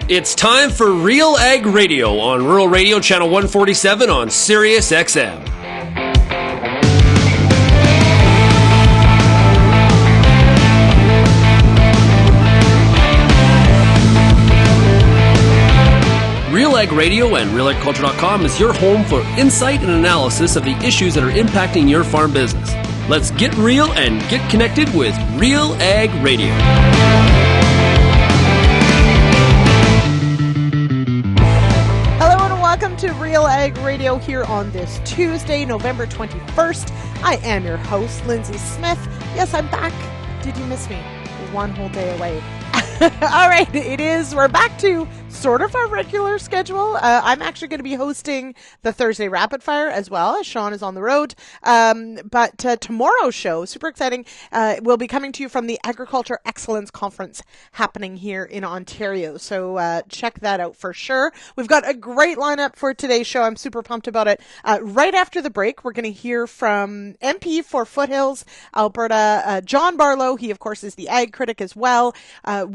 It's time for RealAg Radio on Rural Radio Channel 147 on Sirius XM. RealAg Radio and RealAgriculture.com is your home for insight and analysis of the issues that are impacting your farm business. Let's get real and get connected with RealAg Radio. Welcome to RealAg Radio here on this Tuesday, November 21st. I am your host, Lyndsey Smith. Yes, I'm back. Did you miss me? One whole day away. All right, we're back to sort of our regular schedule. I'm actually going to be hosting the Thursday Rapid Fire as well, as Shaun is on the road. But tomorrow's show, super exciting, will be coming to you from the Agriculture Excellence Conference happening here in Ontario. So check that out for sure. We've got a great lineup for today's show. I'm super pumped about it. Right after the break, we're going to hear from MP for Foothills, Alberta, John Barlow. He, of course, is the ag critic as well.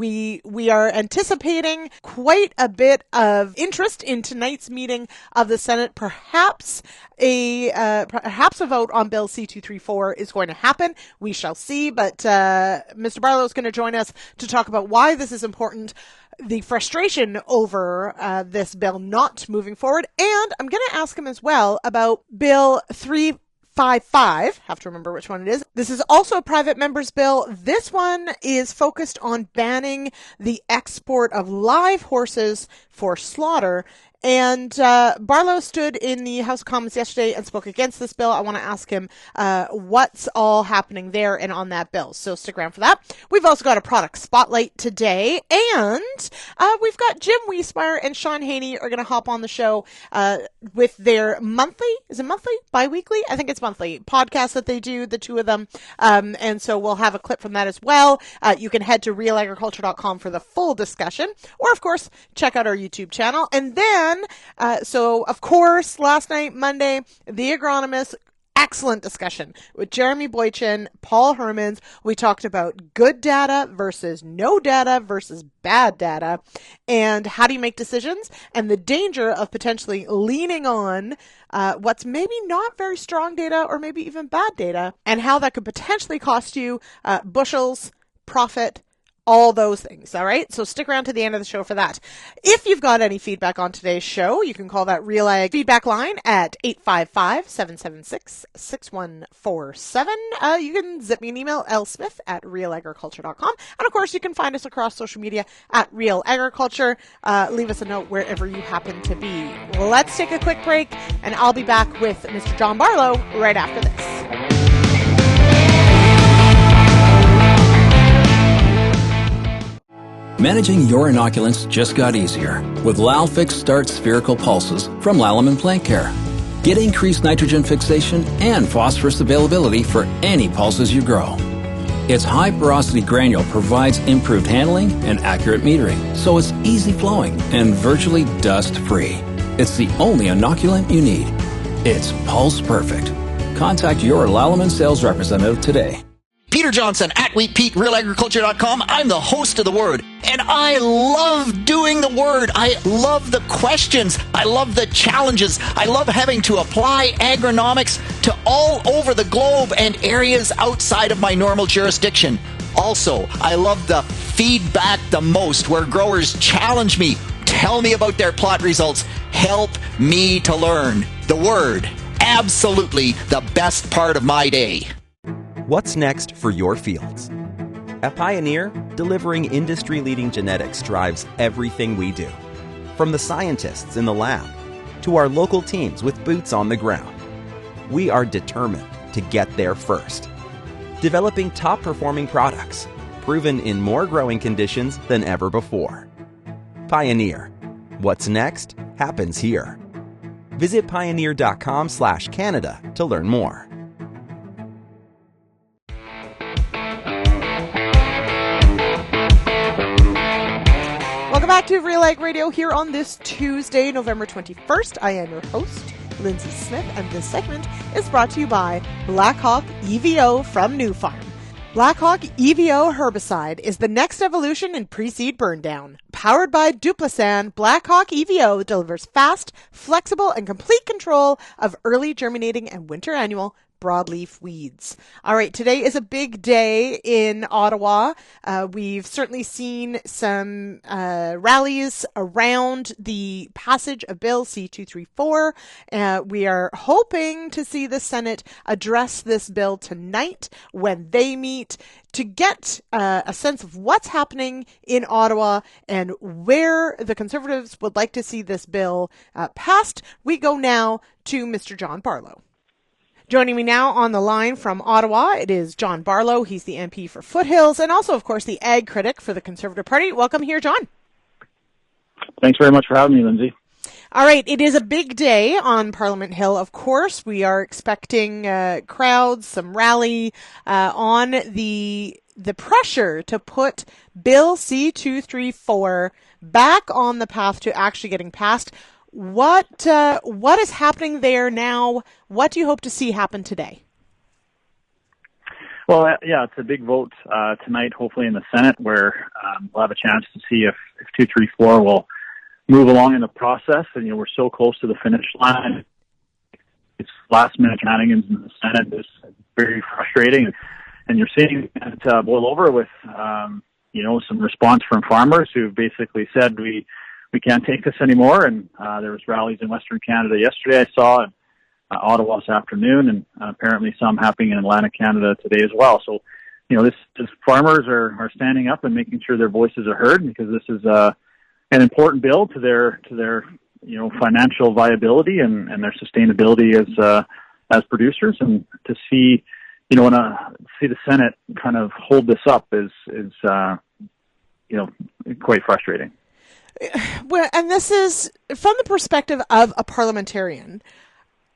We are anticipating quite a bit of interest in tonight's meeting of the Senate. Perhaps a vote on Bill C-234 is going to happen. We shall see. But Mr. Barlow is going to join us to talk about why this is important, the frustration over this bill not moving forward, and I'm going to ask him as well about Bill 355, have to remember which one it is. This is also a private member's bill. This one is focused on banning the export of live horses for slaughter. And Barlow stood in the House of Commons yesterday and spoke against this bill. I want to ask him what's all happening there and on that bill. So stick around for that. We've also got a product spotlight today. And we've got Jim Wiesemeyer and Shaun Haney are going to hop on the show with their monthly, is it monthly? Bi-weekly? I think it's monthly podcast that they do, the two of them. And so we'll have a clip from that as well. You can head to realagriculture.com for the full discussion. Or, of course, check out our YouTube channel. And then so, of course, last night, Monday, the Agronomists, excellent discussion with Jeremy Boychyn, Paul Hermans. We talked about good data versus no data versus bad data, and how do you make decisions, and the danger of potentially leaning on what's maybe not very strong data or maybe even bad data, and how that could potentially cost you bushels, profit, all those things. All right. So stick around to the end of the show for that. If you've got any feedback on today's show, you can call that RealAg feedback line at 855-776-6147. You can zip me an email, lsmith@realagriculture.com. And of course, you can find us across social media at RealAgriculture. Leave us a note wherever you happen to be. Let's take a quick break, and I'll be back with Mr. John Barlow right after this. Managing your inoculants just got easier with Lalfix Start Spherical Pulses from Lalaman Plant Care. Get increased nitrogen fixation and phosphorus availability for any pulses you grow. Its high porosity granule provides improved handling and accurate metering, so it's easy flowing and virtually dust free. It's the only inoculant you need. It's Pulse Perfect. Contact your Lalaman sales representative today. Peter Johnson at WheatPete, RealAgriculture.com. I'm the host of The Word, and I love doing The Word. I love the questions. I love the challenges. I love having to apply agronomics to all over the globe and areas outside of my normal jurisdiction. Also, I love the feedback the most, where growers challenge me, tell me about their plot results, help me to learn. The Word, absolutely the best part of my day. What's next for your fields? At Pioneer, delivering industry-leading genetics drives everything we do. From the scientists in the lab to our local teams with boots on the ground, we are determined to get there first. Developing top-performing products, proven in more growing conditions than ever before. Pioneer. What's next happens here. Visit pioneer.com/Canada to learn more. Welcome back to RealAg Radio here on this Tuesday, November 21st. I am your host, Lyndsey Smith, and this segment is brought to you by Blackhawk EVO from New Farm. Blackhawk EVO herbicide is the next evolution in pre-seed burn down. powered by Duplasan, Blackhawk EVO delivers fast, flexible, and complete control of early germinating and winter annual broadleaf weeds. All right, today is a big day in Ottawa. We've certainly seen some rallies around the passage of Bill C-234. We are hoping to see the Senate address this bill tonight when they meet to get a sense of what's happening in Ottawa and where the Conservatives would like to see this bill passed. We go now to Mr. John Barlow. Joining me now on the line from Ottawa, it is John Barlow. He's the MP for Foothills and also, of course, the ag critic for the Conservative Party. Welcome here, John. Thanks very much for having me, Lyndsey. All right, it is a big day on Parliament Hill, of course. We are expecting crowds, some rally on the pressure to put Bill C-234 back on the path to actually getting passed. What is happening there now? What do you hope to see happen today? Well, yeah, it's a big vote tonight, hopefully in the Senate, where we'll have a chance to see if 234 will move along in the process. And, we're so close to the finish line. It's last-minute shenanigans in the Senate is very frustrating. And you're seeing it boil over with, some response from farmers who basically said, we can't take this anymore. And there was rallies in Western Canada yesterday I saw, and Ottawa this afternoon, and apparently some happening in Atlantic Canada today as well. So, this farmers are standing up and making sure their voices are heard, because this is an important bill to their financial viability and their sustainability as producers. And to see see the Senate kind of hold this up is quite frustrating. Well, and this is from the perspective of a parliamentarian.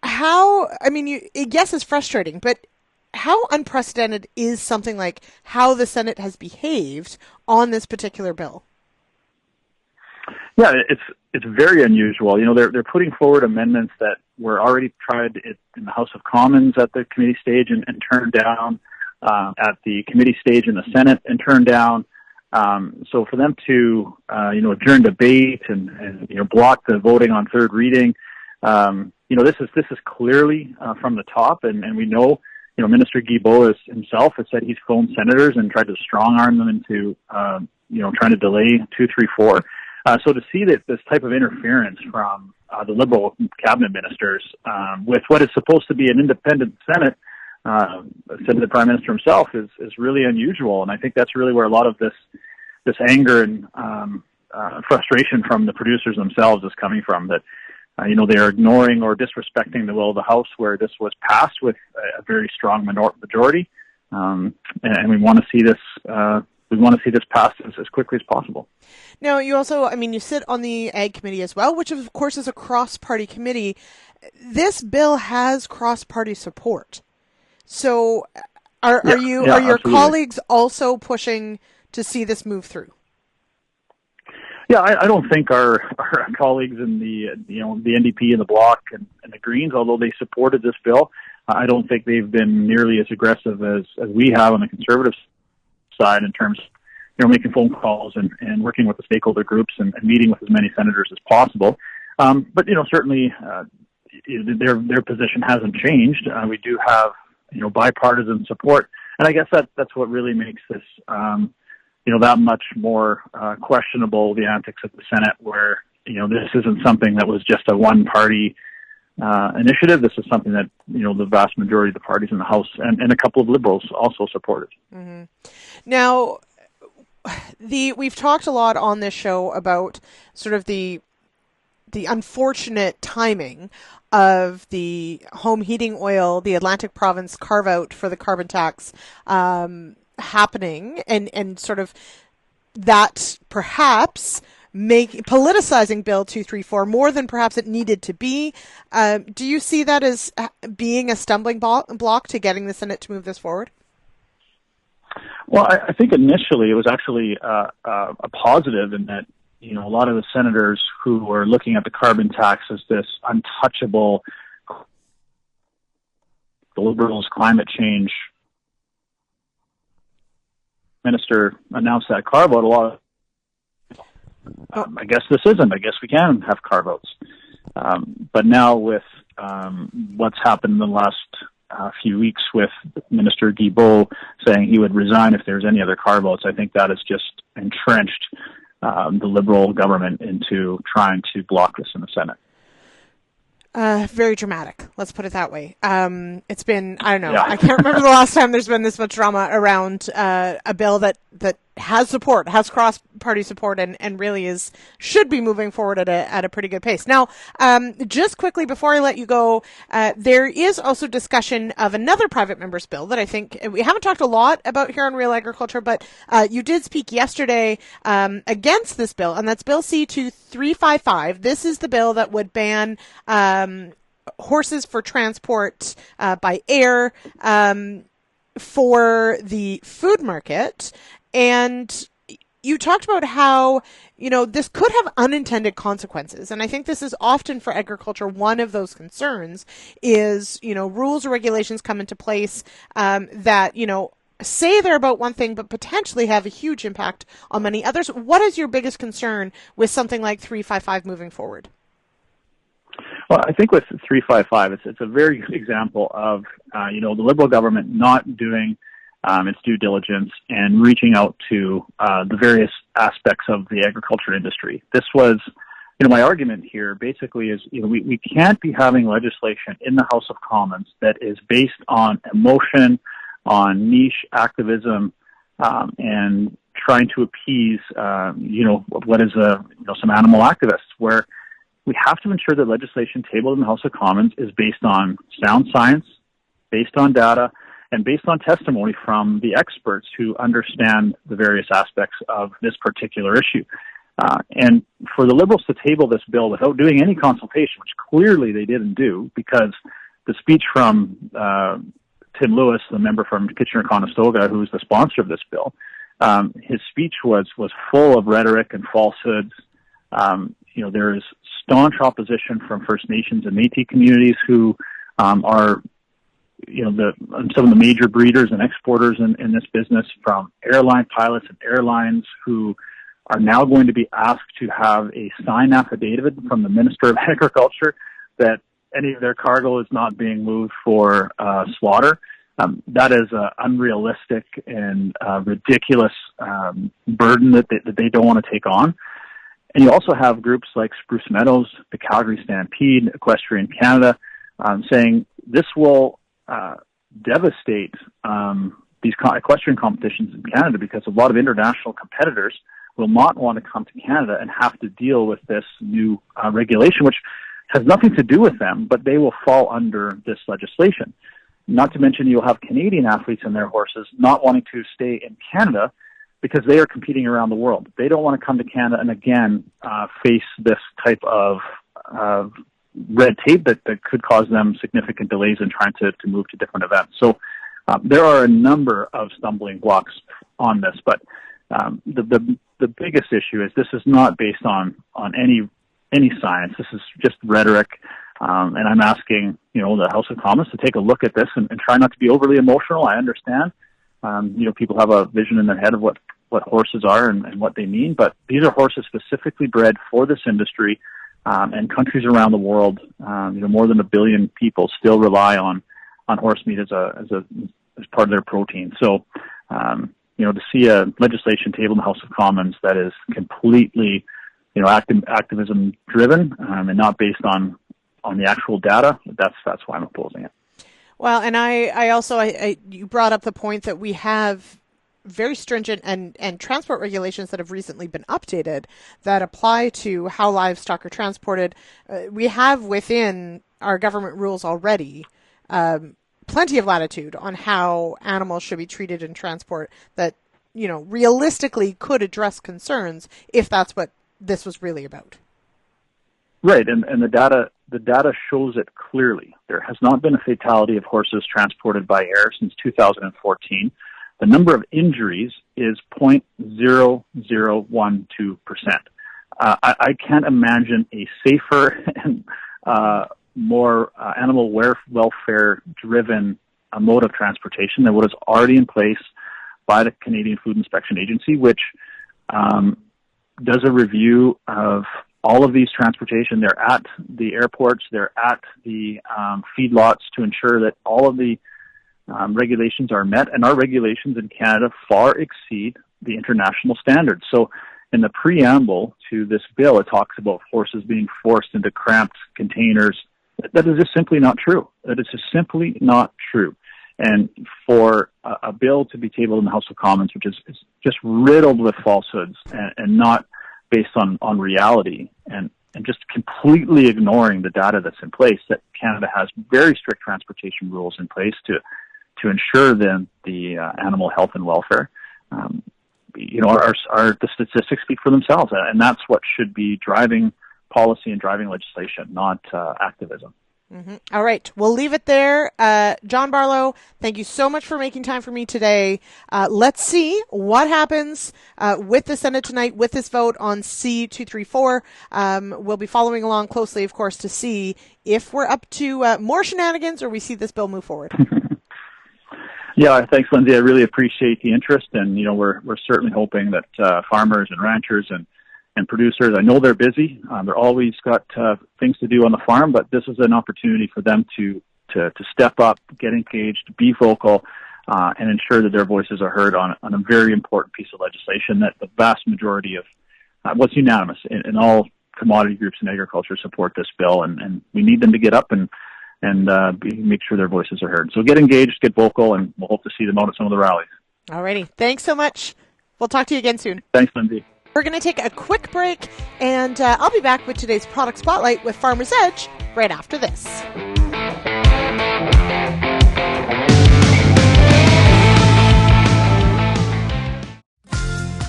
Yes, it's frustrating, but how unprecedented is something like how the Senate has behaved on this particular bill? Yeah, it's very unusual. They're putting forward amendments that were already tried in the House of Commons at the committee stage and turned down, at the committee stage in the Senate and turned down. So for them to, adjourn debate and block the voting on third reading, this is clearly from the top, and we know, Minister Guilbeault himself has said he's phoned senators and tried to strong arm them into, trying to delay 234. So to see that this type of interference from the Liberal cabinet ministers with what is supposed to be an independent Senate, said the Prime Minister himself, is really unusual. And I think that's really where a lot of this anger and frustration from the producers themselves is coming from, that they are ignoring or disrespecting the will of the House, where this was passed with a very strong majority, and we want to see this. We want to see this passed as quickly as possible. Now, you also, you sit on the Ag Committee as well, which of course is a cross-party committee. This bill has cross-party support. So, are your absolutely. colleagues also pushing to see this move through? Yeah, I don't think our colleagues in the NDP and the Bloc and the Greens, although they supported this bill, I don't think they've been nearly as aggressive as we have on the Conservative side in terms of making phone calls and working with the stakeholder groups and meeting with as many senators as possible. But certainly their position hasn't changed. We do have bipartisan support, and I guess that's what really makes this that much more questionable, the antics of the Senate, where this isn't something that was just a one-party initiative. This is something that the vast majority of the parties in the House and a couple of Liberals also supported. Mm-hmm. Now, we've talked a lot on this show about sort of the unfortunate timing of the home heating oil, the Atlantic province carve out for the carbon tax happening, and sort of that perhaps politicizing Bill 234 more than perhaps it needed to be. Do you see that as being a stumbling block to getting the Senate to move this forward? Well, I think initially it was actually a positive in that, a lot of the senators who were looking at the carbon tax as this untouchable, the Liberals' climate change minister announced that carve out, a lot of I guess this isn't. I guess we can have carve-outs. But now with what's happened in the last few weeks with Minister Guilbeault saying he would resign if there's any other carve-outs, I think that has just entrenched the Liberal government into trying to block this in the Senate. Very dramatic. Let's put it that way. It's been, I don't know, I can't remember the last time there's been this much drama around a bill that has support, has cross-party support, and really should be moving forward at a pretty good pace. Now, just quickly before I let you go, there is also discussion of another private member's bill that I think we haven't talked a lot about here on Real Agriculture, but you did speak yesterday against this bill, and that's Bill C-2355. This is the bill that would ban horses for transport by air for the food market. And you talked about how, this could have unintended consequences. And I think this is often for agriculture, one of those concerns is, rules or regulations come into place that, say they're about one thing, but potentially have a huge impact on many others. What is your biggest concern with something like 355 moving forward? Well, I think with 355, it's a very good example of, the Liberal government not doing its due diligence and reaching out to the various aspects of the agriculture industry. This was, my argument here basically is, we can't be having legislation in the House of Commons that is based on emotion, on niche activism, and trying to appease, what is some animal activists, where we have to ensure that legislation tabled in the House of Commons is based on sound science, based on data, and based on testimony from the experts who understand the various aspects of this particular issue. And for the Liberals to table this bill without doing any consultation, which clearly they didn't do, because the speech from Tim Lewis, the member from Kitchener-Conestoga, who's the sponsor of this bill, his speech was full of rhetoric and falsehoods. There is staunch opposition from First Nations and Métis communities who are some of the major breeders and exporters in this business, from airline pilots and airlines who are now going to be asked to have a signed affidavit from the Minister of Agriculture that any of their cargo is not being moved for slaughter. That is an unrealistic and ridiculous burden that they don't want to take on. And you also have groups like Spruce Meadows, the Calgary Stampede, Equestrian Canada, saying this will devastate these equestrian competitions in Canada, because a lot of international competitors will not want to come to Canada and have to deal with this new regulation, which has nothing to do with them, but they will fall under this legislation. Not to mention you'll have Canadian athletes and their horses not wanting to stay in Canada because they are competing around the world. They don't want to come to Canada and again face this type of red tape that could cause them significant delays in trying to move to different events. So there are a number of stumbling blocks on this, but the biggest issue is this is not based on any science. This is just rhetoric, and I'm asking the House of Commons to take a look at this and try not to be overly emotional. I understand people have a vision in their head of what horses are and what they mean, but these are horses specifically bred for this industry. And countries around the world, more than 1 billion people still rely on horse meat as part of their protein. So, to see a legislation table in the House of Commons that is completely, activism driven and not based on the actual data, that's why I'm opposing it. Well, and I also you brought up the point that we have very stringent and transport regulations that have recently been updated that apply to how livestock are transported. We have within our government rules already plenty of latitude on how animals should be treated in transport that, realistically could address concerns if that's what this was really about. Right, and the data shows it clearly. There has not been a fatality of horses transported by air since 2014. The number of injuries is 0.0012%. I can't imagine a safer and more animal welfare-driven mode of transportation than what is already in place by the Canadian Food Inspection Agency, which does a review of all of these transportation. They're at the airports, they're at the feedlots to ensure that all of the regulations are met, and our regulations in Canada far exceed the international standards. So in the preamble to this bill, it talks about horses being forced into cramped containers. That is just simply not true. That is just simply not true. And for a bill to be tabled in the House of Commons, which is just riddled with falsehoods and not based on reality, and just completely ignoring the data that's in place, that Canada has very strict transportation rules in place to ensure then the animal health and welfare. The statistics speak for themselves, and that's what should be driving policy and driving legislation, not activism. Mm-hmm. All right, we'll leave it there. John Barlow, thank you so much for making time for me today. Let's see what happens with the Senate tonight with this vote on C-234. We'll be following along closely, of course, to see if we're up to more shenanigans or we see this bill move forward. Yeah, thanks, Lyndsey. I really appreciate the interest, and we're certainly hoping that farmers and ranchers and producers, I know they're busy. They're always got things to do on the farm, but this is an opportunity for them to step up, get engaged, be vocal, and ensure that their voices are heard on a very important piece of legislation that the vast majority of what's unanimous in all commodity groups in agriculture support this bill, and we need them to get up and make sure their voices are heard. So get engaged, get vocal, and we'll hope to see them out at some of the rallies. All righty. Thanks so much. We'll talk to you again soon. Thanks, Lyndsey. We're going to take a quick break, and I'll be back with today's Product Spotlight with Farmer's Edge right after this.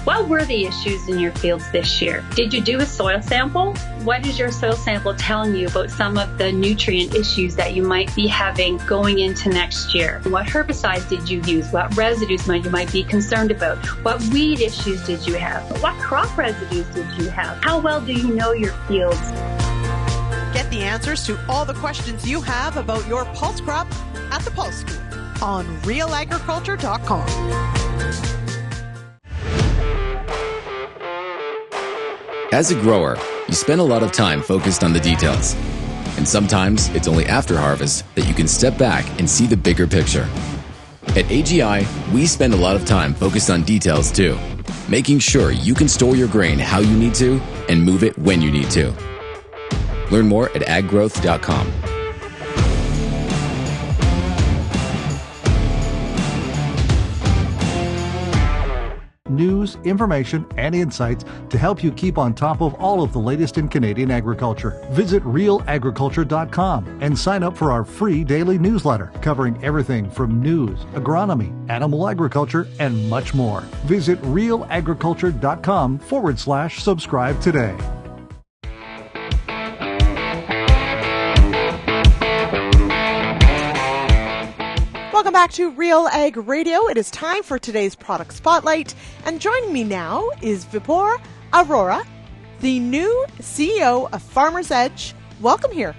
What were the issues in your fields this year? Did you do a soil sample? What is your soil sample telling you about some of the nutrient issues that you might be having going into next year? What herbicides did you use? What residues you might be concerned about? What weed issues did you have? What crop residues did you have? How well do you know your fields? Get the answers to all the questions you have about your pulse crop at the Pulse School on RealAgriculture.com. As a grower, you spend a lot of time focused on the details. And sometimes it's only after harvest that you can step back and see the bigger picture. At AGI, we spend a lot of time focused on details too, making sure you can store your grain how you need to and move it when you need to. Learn more at aggrowth.com. News, information, and insights to help you keep on top of all of the latest in Canadian agriculture. Visit RealAgriculture.com and sign up for our free daily newsletter covering everything from news, agronomy, animal agriculture, and much more. Visit RealAgriculture.com/subscribe today. Welcome back to RealAg Radio. It is time for today's Product Spotlight. And joining me now is Vibhore Arora, the new CEO of Farmer's Edge. Welcome here.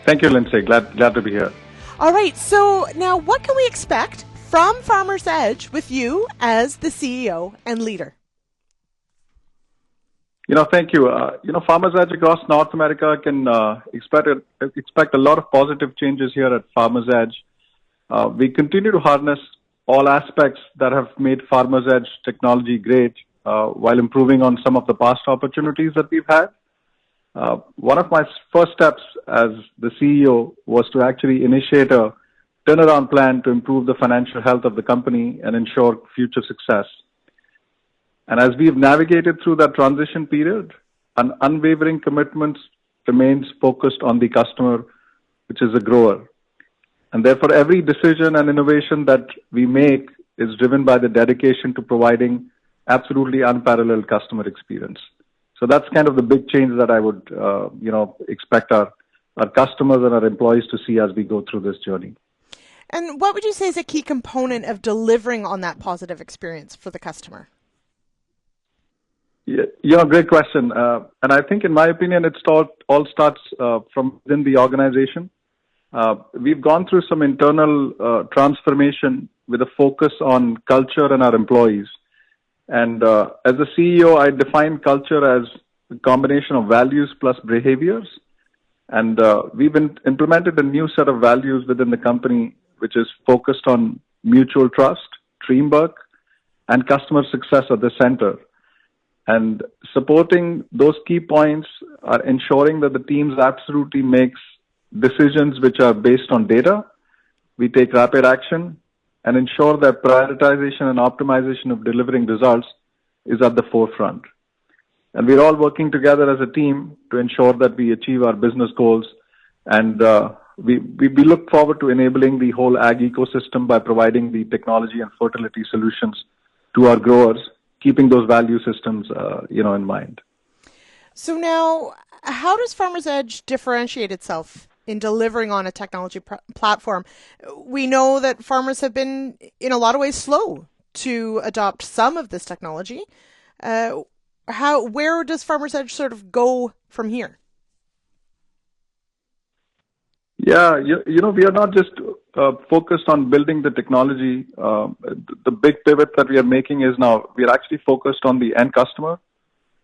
Thank you, Lyndsey. Glad to be here. All right. So now what can we expect from Farmer's Edge with you as the CEO and leader? Thank you. Farmers Edge across North America can expect a lot of positive changes here at Farmers Edge. We continue to harness all aspects that have made Farmers Edge technology great while improving on some of the past opportunities that we've had. One of my first steps as the CEO was to actually initiate a turnaround plan to improve the financial health of the company and ensure future success. And as we've navigated through that transition period, an unwavering commitment remains focused on the customer, which is a grower. And therefore, every decision and innovation that we make is driven by the dedication to providing absolutely unparalleled customer experience. So that's kind of the big change that I would, expect our customers and our employees to see as we go through this journey. And what would you say is a key component of delivering on that positive experience for the customer? Yeah, great question. And I think, in my opinion, it all starts from within the organization. We've gone through some internal transformation with a focus on culture and our employees. And as a CEO, I define culture as a combination of values plus behaviors. And we've implemented a new set of values within the company, which is focused on mutual trust, teamwork, and customer success at the center. And supporting those key points are ensuring that the teams absolutely makes decisions which are based on data. We take rapid action and ensure that prioritization and optimization of delivering results is at the forefront. And we're all working together as a team to ensure that we achieve our business goals. And we look forward to enabling the whole ag ecosystem by providing the technology and fertility solutions to our growers, keeping those value systems, in mind. So now, how does Farmers Edge differentiate itself in delivering on a technology platform? We know that farmers have been, in a lot of ways, slow to adopt some of this technology. Where does Farmers Edge sort of go from here? Yeah, we are not just focused on building the technology. The big pivot that we are making is now we are actually focused on the end customer.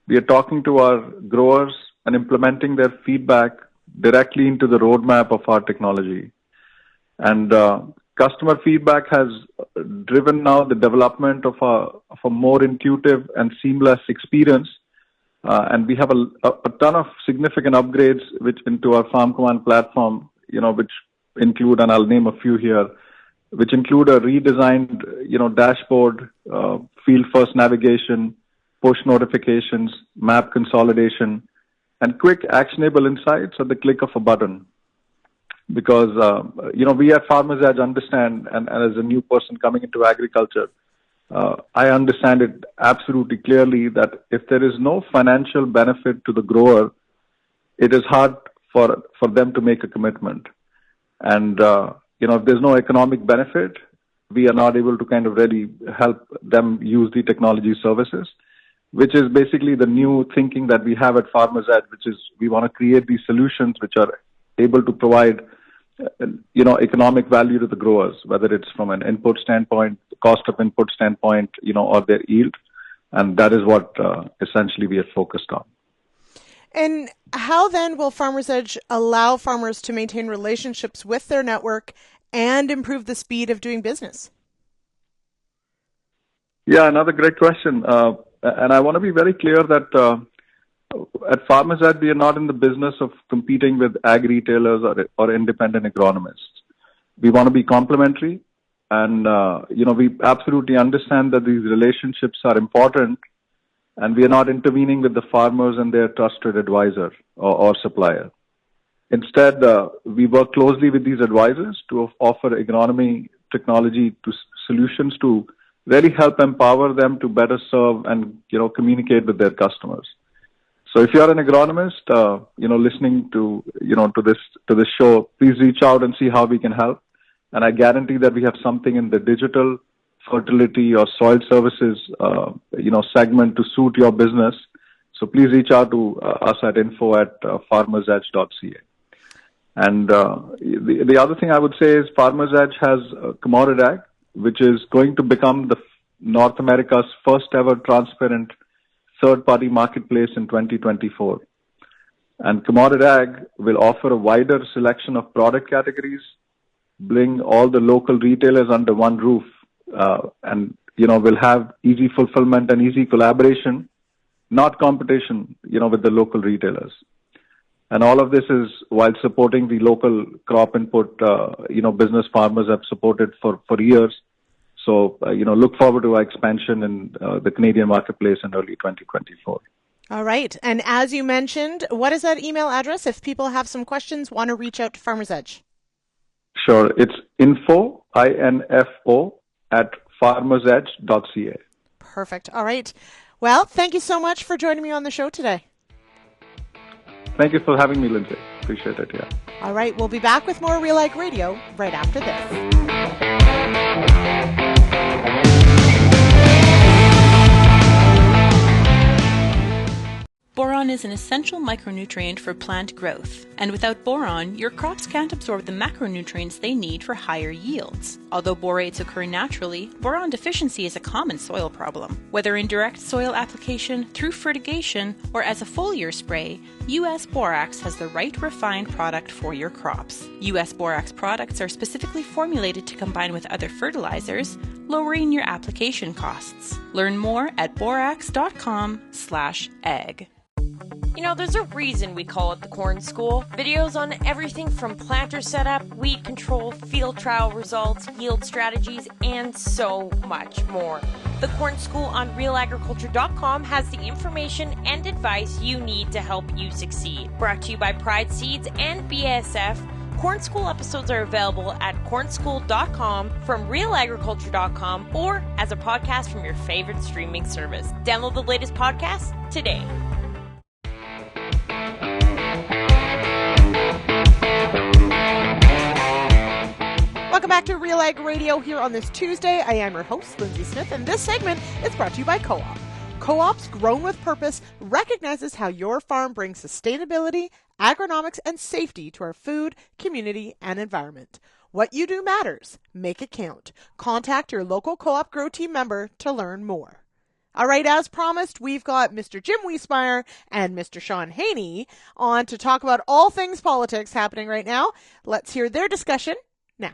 We are talking to our growers and implementing their feedback directly into the roadmap of our technology. And customer feedback has driven now the development of a more intuitive and seamless experience. And we have a ton of significant upgrades into our Farm Command platform, which include, and I'll name a few here, which include a redesigned, dashboard, field first navigation, push notifications, map consolidation, and quick actionable insights at the click of a button. Because, we at Farmers Edge understand, and as a new person coming into agriculture, I understand it absolutely clearly that if there is no financial benefit to the grower, it is hard for them to make a commitment. And, if there's no economic benefit, we are not able to kind of really help them use the technology services, which is basically the new thinking that we have at Farmers Edge, which is we want to create these solutions which are able to provide, economic value to the growers, whether it's from an input standpoint, the cost of input standpoint, or their yield. And that is what essentially we are focused on. And how then will Farmers Edge allow farmers to maintain relationships with their network and improve the speed of doing business? Yeah, another great question. And I want to be very clear that at Farmers Edge, we are not in the business of competing with ag retailers or independent agronomists. We want to be complementary. And, we absolutely understand that these relationships are important. And we are not intervening with the farmers and their trusted advisor or supplier. Instead, we work closely with these advisors to offer agronomy technology solutions to really help empower them to better serve and, communicate with their customers. So if you're an agronomist, listening to this show, please reach out and see how we can help. And I guarantee that we have something in the digital fertility or soil services, segment to suit your business. So please reach out to us at info@farmersedge.ca. And the other thing I would say is Farmers Edge has Commodity Ag, which is going to become the North America's first ever transparent third-party marketplace in 2024. And Commodity Ag will offer a wider selection of product categories, bring all the local retailers under one roof, and, will have easy fulfillment and easy collaboration, not competition, with the local retailers. And all of this is while supporting the local crop input, business farmers have supported for years. So, look forward to our expansion in the Canadian marketplace in early 2024. All right. And as you mentioned, what is that email address if people have some questions, want to reach out to Farmers Edge? Sure. It's info, I-N-F-O, @farmersedge.ca. Perfect. All right. Well, thank you so much for joining me on the show today. Thank you for having me, Lyndsey. Appreciate it, yeah. All right. We'll be back with more RealAg Radio right after this. Boron boron is an essential micronutrient for plant growth, and without boron, your crops can't absorb the macronutrients they need for higher yields. Although borates occur naturally, boron deficiency is a common soil problem. Whether in direct soil application, through fertigation, or as a foliar spray, US Borax has the right refined product for your crops. US Borax products are specifically formulated to combine with other fertilizers, lowering your application costs. Learn more at borax.com/egg. You know, there's a reason we call it the Corn School. Videos on everything from planter setup, weed control, field trial results, yield strategies, and so much more. The Corn School on RealAgriculture.com has the information and advice you need to help you succeed. Brought to you by Pride Seeds and BASF, Corn School episodes are available at cornschool.com, from realagriculture.com, or as a podcast from your favorite streaming service. Download the latest podcast today. Welcome back to RealAg Radio here on this Tuesday. I am your host, Lyndsey Smith, and this segment is brought to you by Co-op. Co-ops Grown with Purpose recognizes how your farm brings sustainability, agronomics, and safety to our food, community, and environment. What you do matters. Make it count. Contact your local Co-op Grow Team member to learn more. All right, as promised, we've got Mr. Jim Wiesemeyer and Mr. Shaun Haney on to talk about all things politics happening right now. Let's hear their discussion now.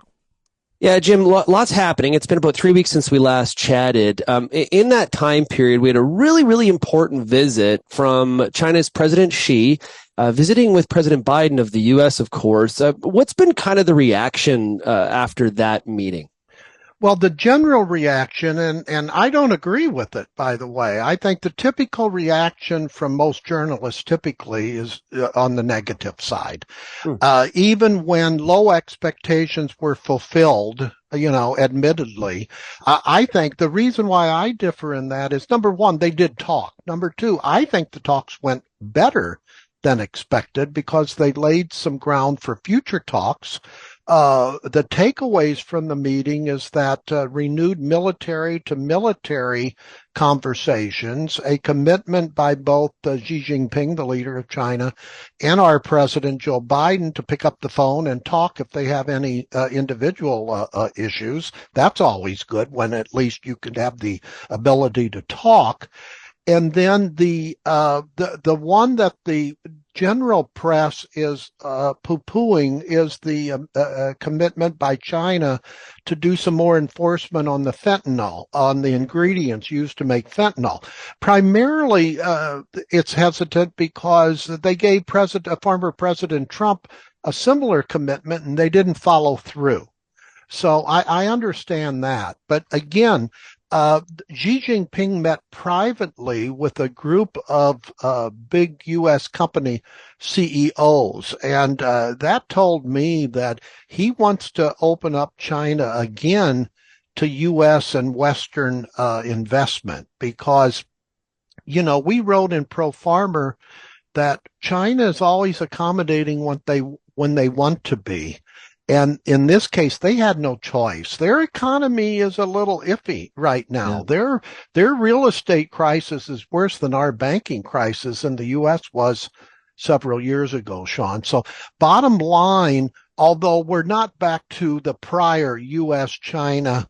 Yeah, Jim, lots happening. It's been about 3 weeks since we last chatted. In that time period, we had a really, really important visit from China's President Xi, visiting with President Biden of the U.S., of course. What's been kind of the reaction after that meeting? Well, the general reaction, and I don't agree with it, by the way. I think the typical reaction from most journalists typically is on the negative side. Even when low expectations were fulfilled, admittedly, I think the reason why I differ in that is, number one, they did talk. Number two, I think the talks went better than expected because they laid some ground for future talks. The takeaways from the meeting is that renewed military to military conversations, a commitment by both Xi Jinping, the leader of China, and our President Joe Biden to pick up the phone and talk if they have any individual issues. That's always good when at least you can have the ability to talk. And then the one that the general press is poo-pooing is the commitment by China to do some more enforcement on the fentanyl, on the ingredients used to make fentanyl. Primarily, it's hesitant because they gave former President Trump a similar commitment and they didn't follow through. So I understand that. But again, Xi Jinping met privately with a group of big U.S. company CEOs, and that told me that he wants to open up China again to U.S. and Western investment because, we wrote in Pro Farmer that China is always accommodating when they want to be. And in this case, they had no choice. Their economy is a little iffy right now. Yeah. Their real estate crisis is worse than our banking crisis in the U.S. was several years ago, Shaun. So bottom line, although we're not back to the prior U.S.-China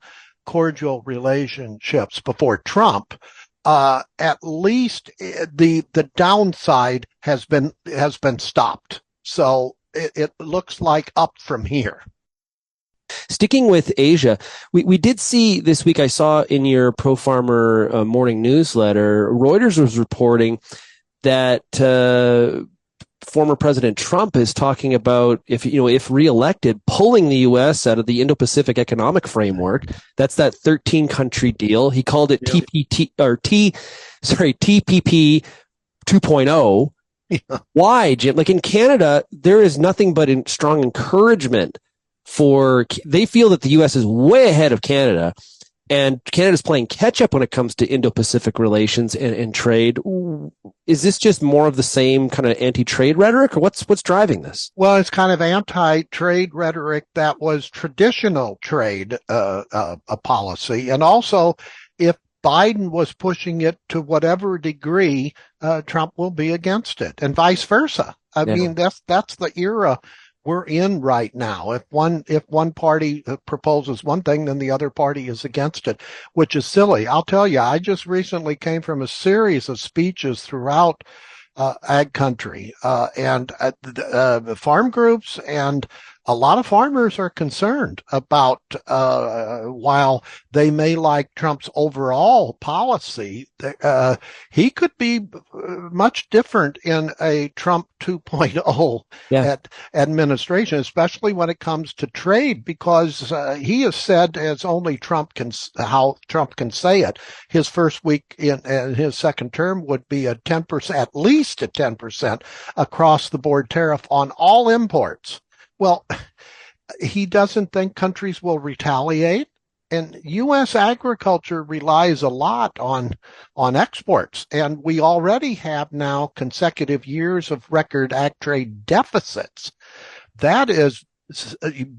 cordial relationships before Trump, at least the downside has been stopped. So it looks like up from here. Sticking with Asia, we did see this week, I saw in your Pro Farmer morning newsletter, Reuters was reporting that former President Trump is talking about, if reelected, pulling the U.S. out of the Indo-Pacific Economic Framework. That's that 13-country deal. He called it TPP 2.0. Yeah. Why, Jim? Like in Canada, there is nothing but strong encouragement they feel that the U.S. is way ahead of Canada, and Canada's playing catch up when it comes to Indo-Pacific relations and trade. Is this just more of the same kind of anti-trade rhetoric, or what's driving this? Well, it's kind of anti-trade rhetoric that was traditional trade policy, and also if Biden was pushing it to whatever degree, Trump will be against it, and vice versa. I mean, that's the era we're in right now. If one party proposes one thing, then the other party is against it, which is silly. I'll tell you, I just recently came from a series of speeches throughout ag country, and the farm groups, and a lot of farmers are concerned about, while they may like Trump's overall policy, he could be much different in a Trump 2.0 administration, especially when it comes to trade, because he has said, as only how Trump can say it, his first week in his second term would be a 10%, at least a 10% across the board tariff on all imports. Well, he doesn't think countries will retaliate, and U.S. agriculture relies a lot on exports, and we already have now consecutive years of record ag trade deficits. That is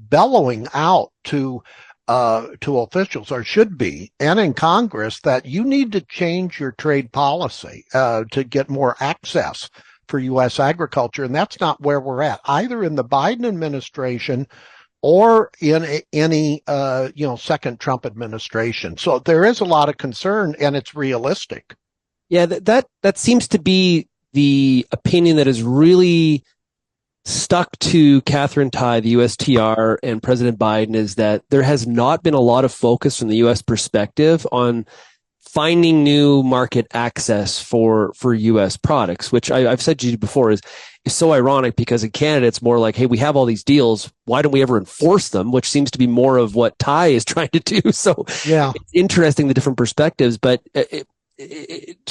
bellowing out to officials, or should be, and in Congress, that you need to change your trade policy to get more access for U.S. agriculture, and that's not where we're at, either in the Biden administration or in any second Trump administration. So there is a lot of concern, and it's realistic. Yeah, that seems to be the opinion that is really stuck to Catherine Tai, the USTR, and President Biden, is that there has not been a lot of focus from the U.S. perspective on finding new market access for U.S. products, which I've said to you before is so ironic, because in Canada, it's more like, hey, we have all these deals. Why don't we ever enforce them? Which seems to be more of what Tai is trying to do. So yeah, it's interesting, the different perspectives. But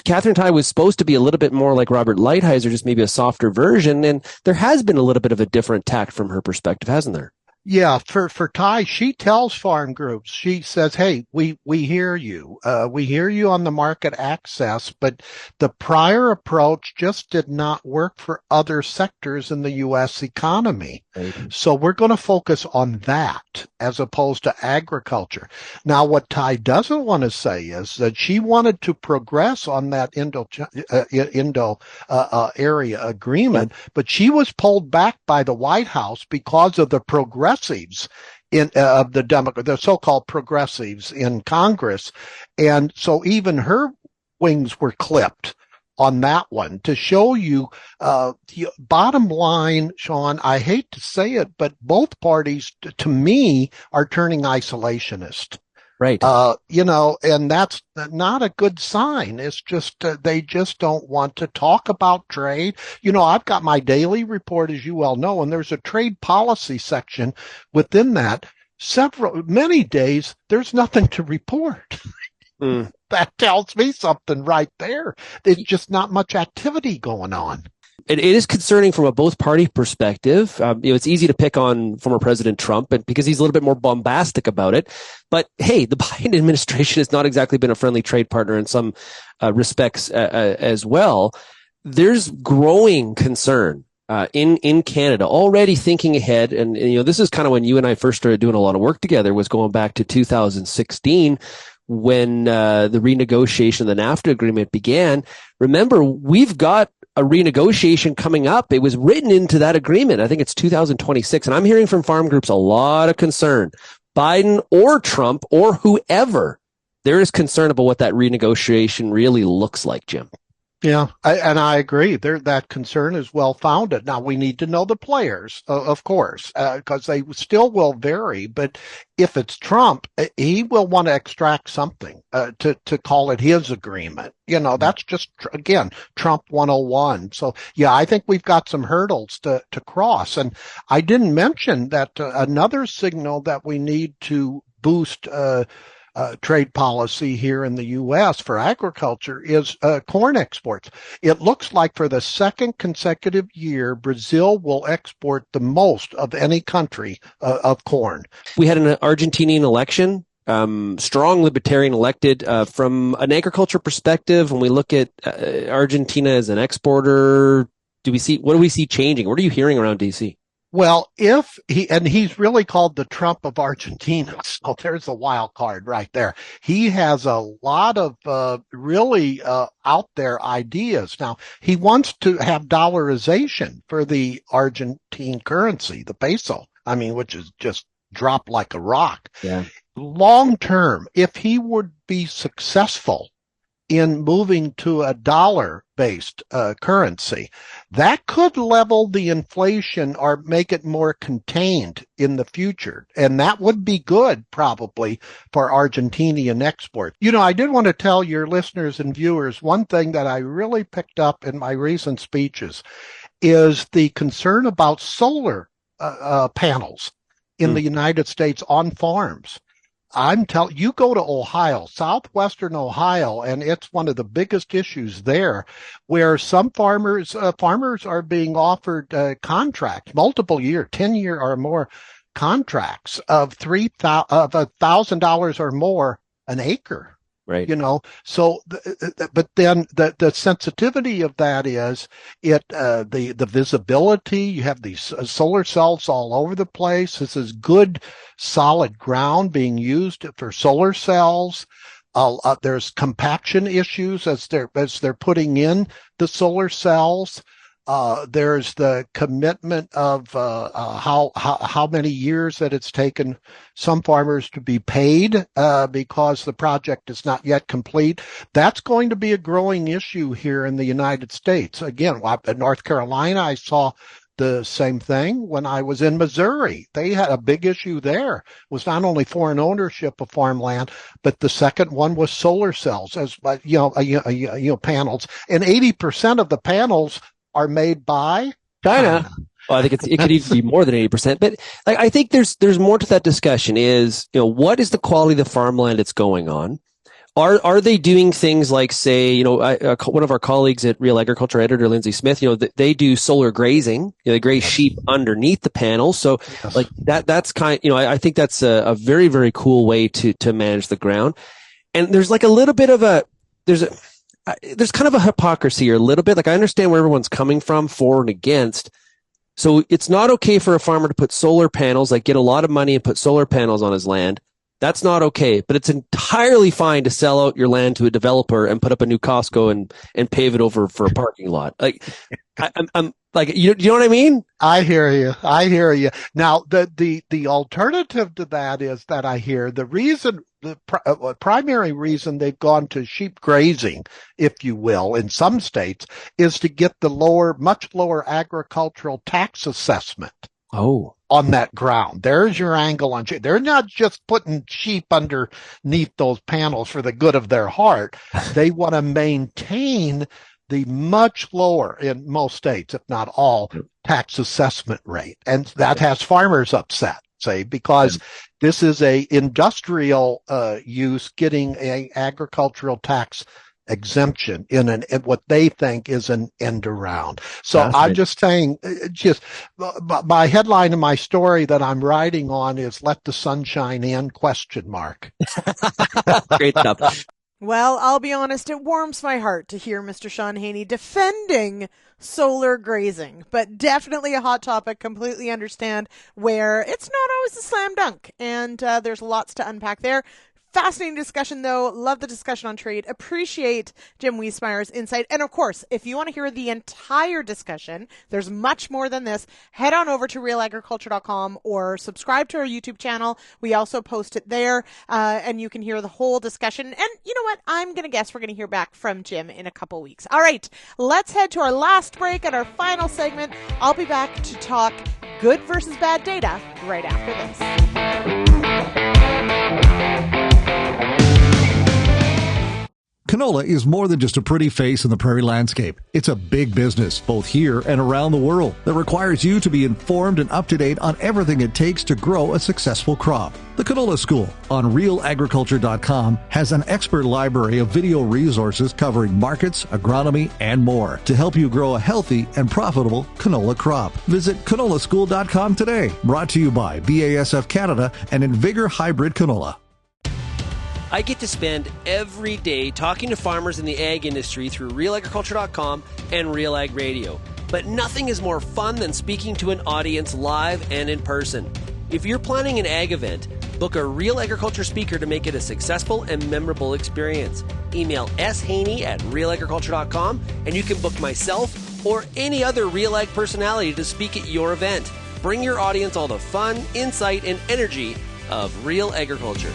Catherine Tai was supposed to be a little bit more like Robert Lighthizer, just maybe a softer version. And there has been a little bit of a different tact from her perspective, hasn't there? Yeah, for Tai, she tells farm groups, she says, hey, we hear you. We hear you on the market access, but the prior approach just did not work for other sectors in the U.S. economy. Right. So we're going to focus on that as opposed to agriculture. Now, what Tai doesn't want to say is that she wanted to progress on that Indo area agreement, but she was pulled back by the White House because of the progressives of the so-called progressives in Congress, and so even her wings were clipped on that one, to show you the bottom line, Shaun. I hate to say it, but both parties, to me, are turning isolationist. Right. And that's not a good sign. It's just they just don't want to talk about trade. I've got my daily report, as you well know, and there's a trade policy section within that. Many days, there's nothing to report. That tells me something right there. There's just not much activity going on. It is concerning from a both party perspective. It's easy to pick on former President Trump, because he's a little bit more bombastic about it. But hey, the Biden administration has not exactly been a friendly trade partner in some respects as well. There's growing concern in Canada, already thinking ahead. And this is kind of when you and I first started doing a lot of work together, was going back to 2016. When the renegotiation of the NAFTA agreement began. Remember, we've got a renegotiation coming up. It was written into that agreement. I think it's 2026. And I'm hearing from farm groups a lot of concern. Biden or Trump or whoever, there is concern about what that renegotiation really looks like, Jim. Yeah, I agree. That concern is well founded. Now, we need to know the players, of course, because they still will vary. But if it's Trump, he will want to extract something to call it his agreement. That's just, again, Trump 101. So, yeah, I think we've got some hurdles to cross. And I didn't mention that another signal that we need to boost trade policy here in the U.S. for agriculture is corn exports. It looks like for the second consecutive year, Brazil will export the most of any country of corn. We had an Argentinian election, strong libertarian elected. From an agriculture perspective, when we look at Argentina as an exporter, what do we see changing? What are you hearing around D.C.? Well, he's really called the Trump of Argentina. So there's a wild card right there. He has a lot of really out there ideas. Now, he wants to have dollarization for the Argentine currency, the peso. I mean, which is just dropped like a rock. Yeah. Long term, if he would be successful in moving to a dollar-based currency, that could level the inflation or make it more contained in the future. And that would be good, probably, for Argentinian export. You know, I did want to tell your listeners and viewers one thing that I really picked up in my recent speeches is the concern about solar panels in the United States on farms. I'm telling you, go to Ohio, southwestern Ohio, and it's one of the biggest issues there, where some farmers are being offered contracts, multiple year, 10-year or more contracts of $1,000 or more an acre. Right. You know, so, but then the sensitivity of that is the visibility. You have these solar cells all over the place. This is good, solid ground being used for solar cells. There's compaction issues as they're putting in the solar cells. There's the commitment of how many years that it's taken some farmers to be paid because the project is not yet complete. That's going to be a growing issue here in the United States. Again, in North Carolina, I saw the same thing when I was in Missouri. They had a big issue there. It was not only foreign ownership of farmland, but the second one was solar cells as panels, and 80% of the panels are made by China. Well, I think it could even be more than 80%. But like, I think there's more to that discussion is, what is the quality of the farmland that's going on? Are they doing things like, say, one of our colleagues at Real Agriculture, editor Lyndsey Smith, they do solar grazing. They graze sheep underneath the panels. So like that's I think that's a very, very cool way to manage the ground. And there's like a little bit of there's kind of a hypocrisy or a little bit. Like, I understand where everyone's coming from, for and against. So it's not okay for a farmer to put solar panels, like get a lot of money and put solar panels on his land. That's not okay. But it's entirely fine to sell out your land to a developer and put up a new Costco and pave it over for a parking lot. Like, I'm like, you know what I mean? I hear you. Now, the alternative to that is that I hear the primary reason they've gone to sheep grazing, if you will, in some states, is to get the much lower agricultural tax assessment. Oh. On that ground. There's your angle on sheep. They're not just putting sheep underneath those panels for the good of their heart. They want to maintain the much lower, in most states, if not all, tax assessment rate. And that has farmers upset, because this is a industrial use getting a agricultural tax exemption in what they think is an end around. So I'm just saying, my headline of my story that I'm writing on is "Let the Sunshine In?" ? Great stuff. Well, I'll be honest, it warms my heart to hear Mr. Shaun Haney defending solar grazing, but definitely a hot topic. Completely understand where it's not always a slam dunk, and there's lots to unpack there. Fascinating discussion, though. Love the discussion on trade. Appreciate Jim Wiesemeyer's insight. And, of course, if you want to hear the entire discussion, there's much more than this. Head on over to RealAgriculture.com or subscribe to our YouTube channel. We also post it there, and you can hear the whole discussion. And you know what? I'm going to guess we're going to hear back from Jim in a couple weeks. All right, let's head to our last break and our final segment. I'll be back to talk good versus bad data right after this. Canola is more than just a pretty face in the prairie landscape. It's a big business, both here and around the world, that requires you to be informed and up to date on everything it takes to grow a successful crop. The Canola School on RealAgriculture.com has an expert library of video resources covering markets, agronomy, and more to help you grow a healthy and profitable canola crop. Visit canolaschool.com today. Brought to you by BASF Canada and Invigor Hybrid Canola. I get to spend every day talking to farmers in the ag industry through RealAgriculture.com and RealAg Radio. but nothing is more fun than speaking to an audience live and in person. If you're planning an ag event, book a Real Agriculture speaker to make it a successful and memorable experience. Email shaney@realagriculture.com and you can book myself or any other Real Ag personality to speak at your event. Bring your audience all the fun, insight, and energy of Real Agriculture.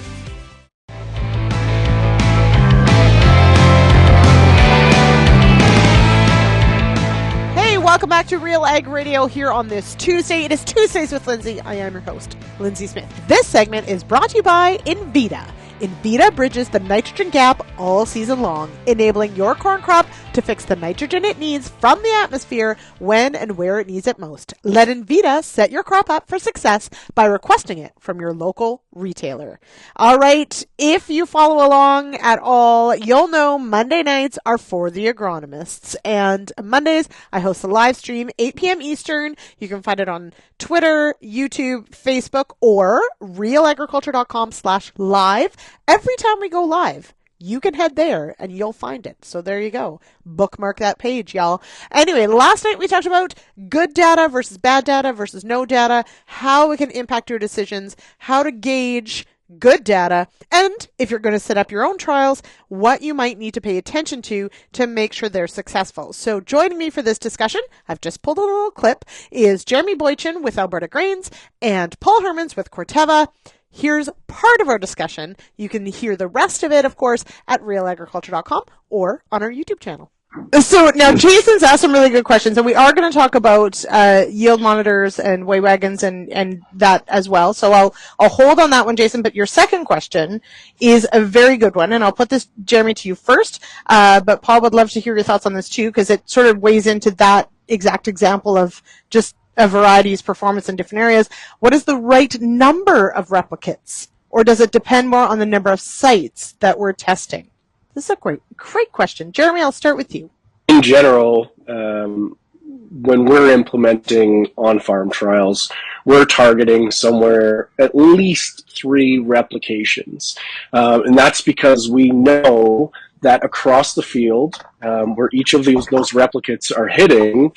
Welcome back to Real Ag Radio here on this Tuesday. It is Tuesdays with Lyndsey. I am your host, Lyndsey Smith. This segment is brought to you by Invita. Invita bridges the nitrogen gap all season long, enabling your corn crop to fix the nitrogen it needs from the atmosphere when and where it needs it most. Let Invita set your crop up for success by requesting it from your local retailer. All right, if you follow along at all, you'll know Monday nights are for the agronomists. And Mondays, I host a live stream, 8 p.m. Eastern. You can find it on Twitter, YouTube, Facebook, or realagriculture.com/live. Every time we go live, you can head there and you'll find it. So there you go. Bookmark that page, y'all. Anyway, last night we talked about good data versus bad data versus no data, how it can impact your decisions, how to gauge good data, and if you're going to set up your own trials, what you might need to pay attention to make sure they're successful. So joining me for this discussion, I've just pulled a little clip, is Jeremy Boychyn with Alberta Grains and Paul Hermans with Corteva. Here's part of our discussion. You can hear the rest of it, of course, at realagriculture.com or on our YouTube channel. So now Jason's asked some really good questions, and we are going to talk about yield monitors and weigh wagons and that as well. So I'll hold on that one, Jason. But your second question is a very good one, and I'll put this, Jeremy, to you first. But Paul would love to hear your thoughts on this too, because it sort of weighs into that exact example of just a variety's performance in different areas. What is the right number of replicates, or does it depend more on the number of sites that we're testing? This is a great question. Jeremy, I'll start with you. In general, when we're implementing on-farm trials, we're targeting somewhere at least 3 replications. And that's because we know that across the field, where each of those replicates are hitting,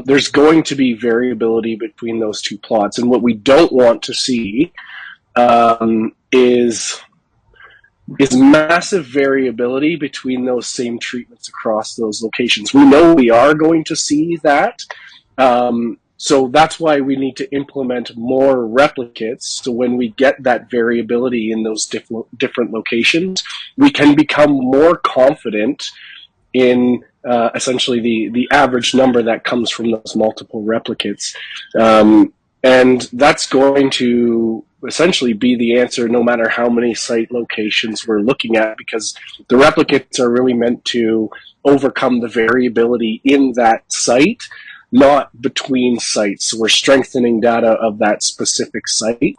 there's going to be variability between those 2 plots. And what we don't want to see is massive variability between those same treatments across those locations. We know we are going to see that. So that's why we need to implement more replicates. So when we get that variability in those different locations, we can become more confident in essentially the average number that comes from those multiple replicates. And that's going to essentially be the answer no matter how many site locations we're looking at, because the replicates are really meant to overcome the variability in that site, not between sites. So we're strengthening data of that specific site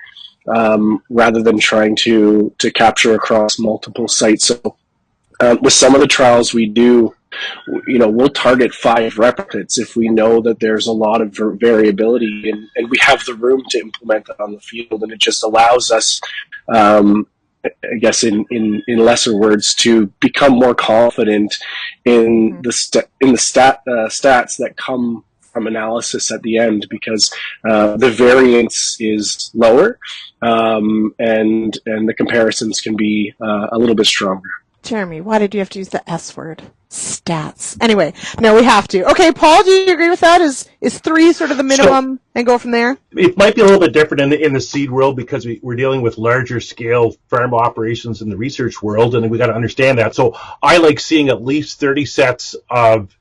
rather than trying to capture across multiple sites. So with some of the trials we do, we'll target 5 replicates if we know that there's a lot of variability and we have the room to implement that on the field, and it just allows us, I guess in lesser words, to become more confident in the stats that come from analysis at the end, because the variance is lower and the comparisons can be a little bit stronger. Jeremy, why did you have to use the S word? Stats. Anyway, no, we have to. Okay, Paul, do you agree with that? Is 3 sort of the minimum and go from there? It might be a little bit different in the seed world because we're dealing with larger scale farm operations in the research world, and we got to understand that. So I like seeing at least 30 sets of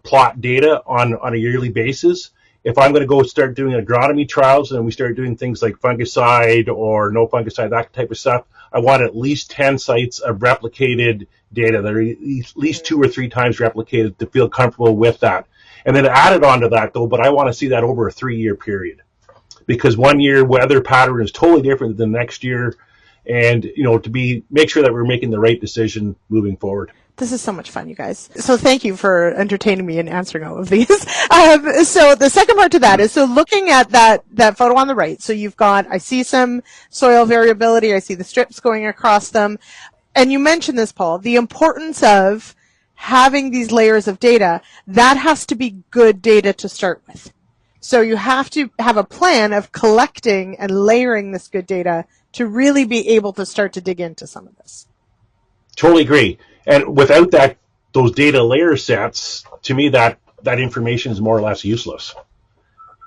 plot data on a yearly basis. If I'm going to go start doing agronomy trials and we start doing things like fungicide or no fungicide, that type of stuff, I want at least 10 sites of replicated data that are at least 2 or 3 times replicated to feel comfortable with that. And then added onto that, though, but I want to see that over a 3-year period, because 1 year weather pattern is totally different than the next year, and to make sure that we're making the right decision moving forward. This is so much fun, you guys. So thank you for entertaining me and answering all of these. So the second part to that is, so looking at that photo on the right, so you've got, I see some soil variability, I see the strips going across them. And you mentioned this, Paul, the importance of having these layers of data, that has to be good data to start with. So you have to have a plan of collecting and layering this good data to really be able to start to dig into some of this. Totally agree. And without those data layer sets, to me, that information is more or less useless,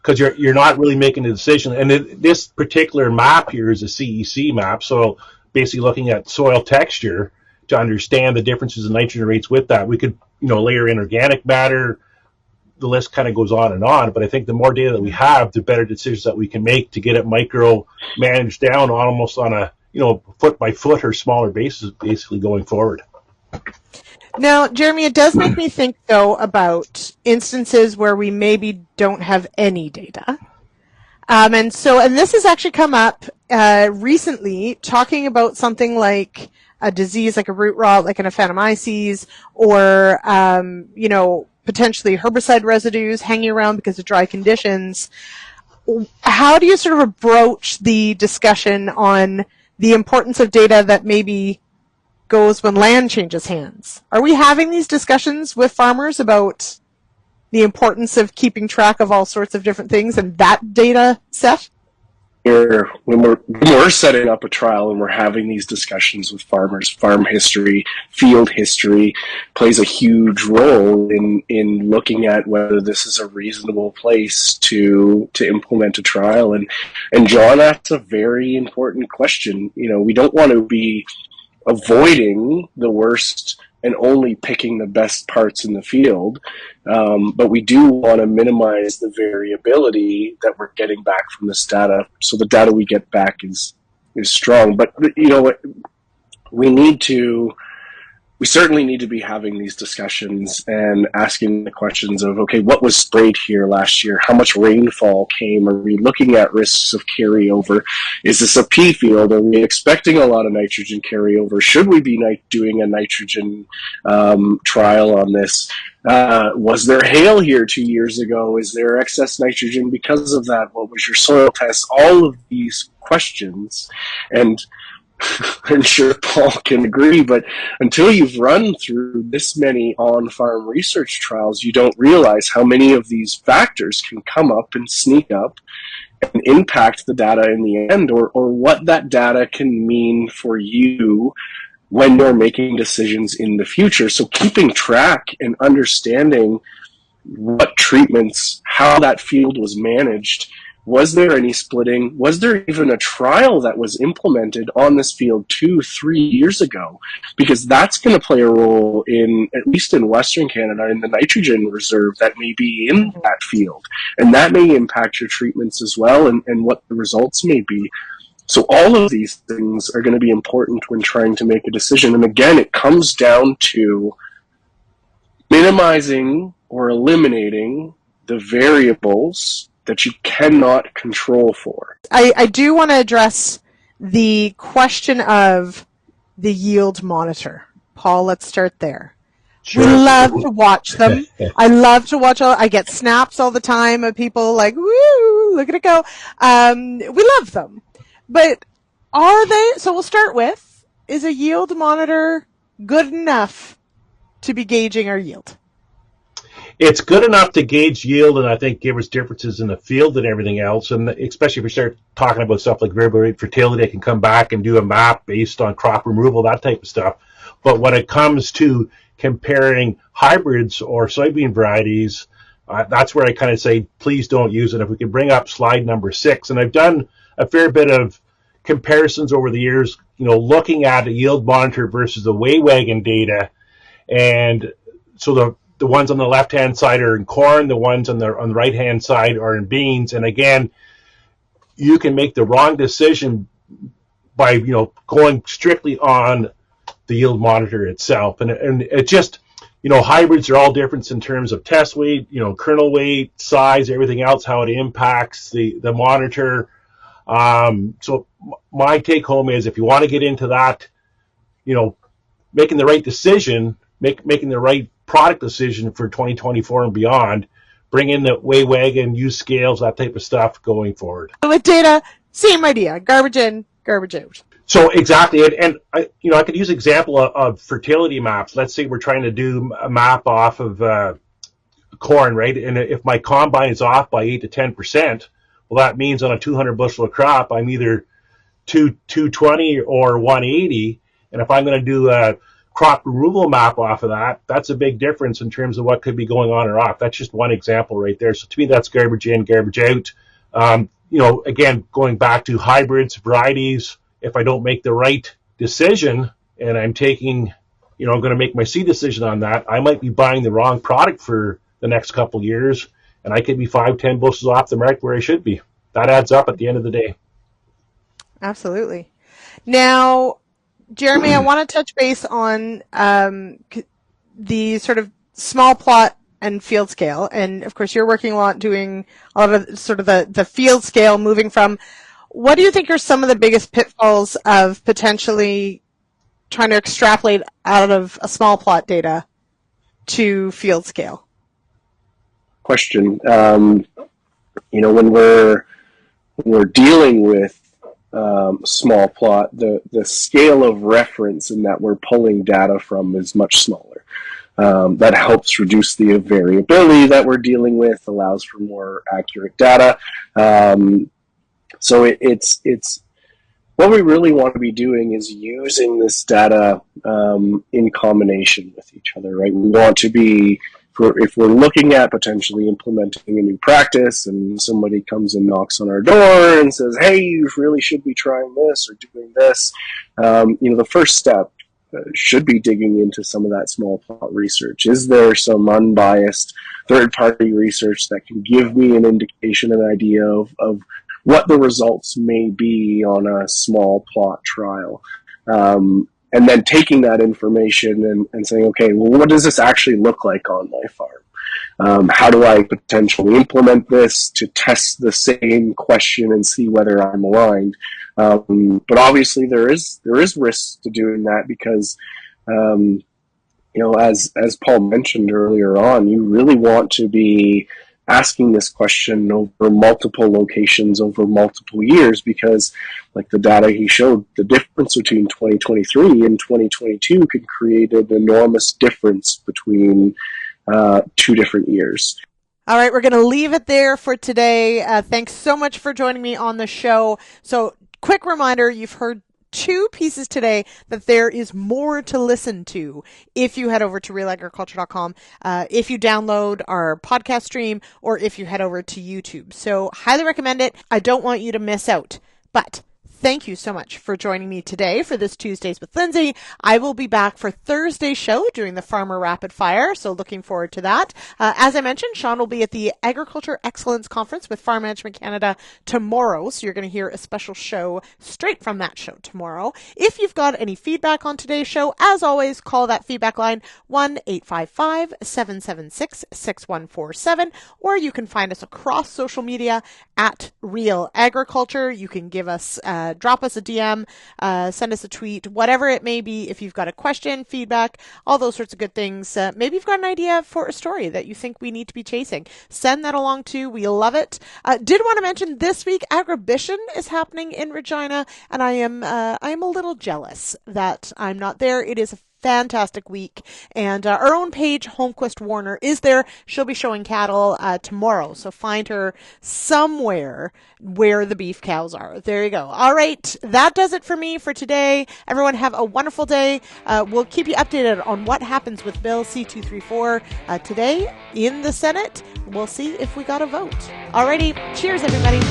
because you're not really making a decision. And this particular map here is a CEC map, so basically looking at soil texture to understand the differences in nitrogen rates. With that, we could layer in organic matter. The list kind of goes on and on, but I think the more data that we have, the better decisions that we can make to get it micro managed down almost on a foot by foot or smaller basis, basically going forward. Now, Jeremy, it does make me think, though, about instances where we maybe don't have any data. And this has actually come up recently, talking about something like a disease like a root rot, like an Aphanomyces, or, potentially herbicide residues hanging around because of dry conditions. How do you sort of broach the discussion on the importance of data that maybe goes when land changes hands? Are we having these discussions with farmers about the importance of keeping track of all sorts of different things and that data set? When we're setting up a trial and we're having these discussions with farmers, farm history, field history plays a huge role in looking at whether this is a reasonable place to implement a trial. And John, that's a very important question. We don't want to be avoiding the worst and only picking the best parts in the field, but we do want to minimize the variability that we're getting back from this data, so the data we get back is strong. But we certainly need to be having these discussions and asking the questions of, okay, what was sprayed here last year? How much rainfall came? Are we looking at risks of carryover? Is this a pea field? Are we expecting a lot of nitrogen carryover? Should we be doing a nitrogen trial on this? Was there hail here 2 years ago? Is there excess nitrogen because of that? What was your soil test? All of these questions, and I'm sure Paul can agree, but until you've run through this many on-farm research trials, you don't realize how many of these factors can come up and sneak up and impact the data in the end, or what that data can mean for you when you're making decisions in the future. So keeping track and understanding what treatments, how that field was managed. Was there any splitting? Was there even a trial that was implemented on this field 2-3 years ago? Because that's going to play a role in, at least in Western Canada, in the nitrogen reserve that may be in that field. And that may impact your treatments as well, and what the results may be. So all of these things are going to be important when trying to make a decision. And again, it comes down to minimizing or eliminating the variables that you cannot control for. I do want to address the question of the yield monitor. Paul, let's start there. Sure. We love to watch them. I love to watch. I get snaps all the time of people like, woo, look at it go. We love them. But are they, so we'll start with, is a yield monitor good enough to be gauging our yield? It's good enough to gauge yield, and I think give us differences in the field and everything else. And especially if we start talking about stuff like variable rate fertility, they can come back and do a map based on crop removal, that type of stuff. But when it comes to comparing hybrids or soybean varieties, that's where I kind of say, please don't use it. If we can bring up slide number 6, and I've done a fair bit of comparisons over the years, looking at a yield monitor versus the weigh wagon data, and so the ones on the left-hand side are in corn, the ones on the right-hand side are in beans. And again, you can make the wrong decision by, going strictly on the yield monitor itself. And it just, hybrids are all different in terms of test weight, kernel weight, size, everything else, how it impacts the monitor. So my take home is, if you want to get into that, making the right decision, making the right product decision for 2024 and beyond, bring in the weigh wagon, use scales, that type of stuff going forward. With data, same idea. Garbage in, garbage out. So exactly, and I could use example of fertility maps. Let's say we're trying to do a map off of corn, right? And if my combine is off by 8 to 10%, well, that means on a 200 bushel crop, I'm either 220 or 180. And if I'm going to do a crop removal map off of that, that's a big difference in terms of what could be going on or off. That's just one example right there. So to me, that's garbage in, garbage out. Again, going back to hybrids, varieties. If I don't make the right decision and I'm taking, I'm going to make my seed decision on that, I might be buying the wrong product for the next couple of years, and I could be 5-10 bushels off the mark where I should be. That adds up at the end of the day. Absolutely. Now, Jeremy, I want to touch base on the sort of small plot and field scale. And of course, you're working a lot doing a lot of sort of the field scale, moving from. What do you think are some of the biggest pitfalls of potentially trying to extrapolate out of a small plot data to field scale? Question. When we're dealing with small plot, the scale of reference in that we're pulling data from is much smaller. That helps reduce the variability that we're dealing with, allows for more accurate data. So it's what we really want to be doing is using this data in combination with each other, right? We want to be, if we're looking at potentially implementing a new practice and somebody comes and knocks on our door and says, hey, you really should be trying this or doing this, the first step should be digging into some of that small plot research. Is there some unbiased third-party research that can give me an indication, an idea of what the results may be on a small plot trial? And then taking that information and saying, okay, well, what does this actually look like on my farm? How do I potentially implement this to test the same question and see whether I'm aligned? But obviously there is risk to doing that because, as Paul mentioned earlier on, you really want to be asking this question over multiple locations over multiple years, because like the data he showed, the difference between 2023 and 2022 could create an enormous difference between 2 different years. All right, we're going to leave it there for today. Thanks so much for joining me on the show. So quick reminder, you've heard 2 pieces today that there is more to listen to if you head over to RealAgriculture.com, if you download our podcast stream, or if you head over to YouTube. So highly recommend it. I don't want you to miss out. But thank you so much for joining me today for this Tuesdays with Lyndsey. I will be back for Thursday's show doing the Farmer Rapid Fire, so looking forward to that. As I mentioned, Shaun will be at the Agriculture Excellence Conference with Farm Management Canada tomorrow, so you're going to hear a special show straight from that show tomorrow. If you've got any feedback on today's show, as always, call that feedback line 1-855-776-6147, or you can find us across social media at Real Agriculture. You can give us drop us a DM, send us a tweet, whatever it may be. If you've got a question, feedback, all those sorts of good things. Maybe you've got an idea for a story that you think we need to be chasing. Send that along too. We love it. Did want to mention this week, Agribition is happening in Regina, and I am a little jealous that I'm not there. It is a fantastic week, and our own Paige Holmquist Warner is there. She'll be showing cattle tomorrow, so find her somewhere where the beef cows are. There you go. All right, that does it for me for today. Everyone have a wonderful day. We'll keep you updated on what happens with Bill C-234 today in the Senate. We'll see if we got a vote. Alrighty, cheers everybody.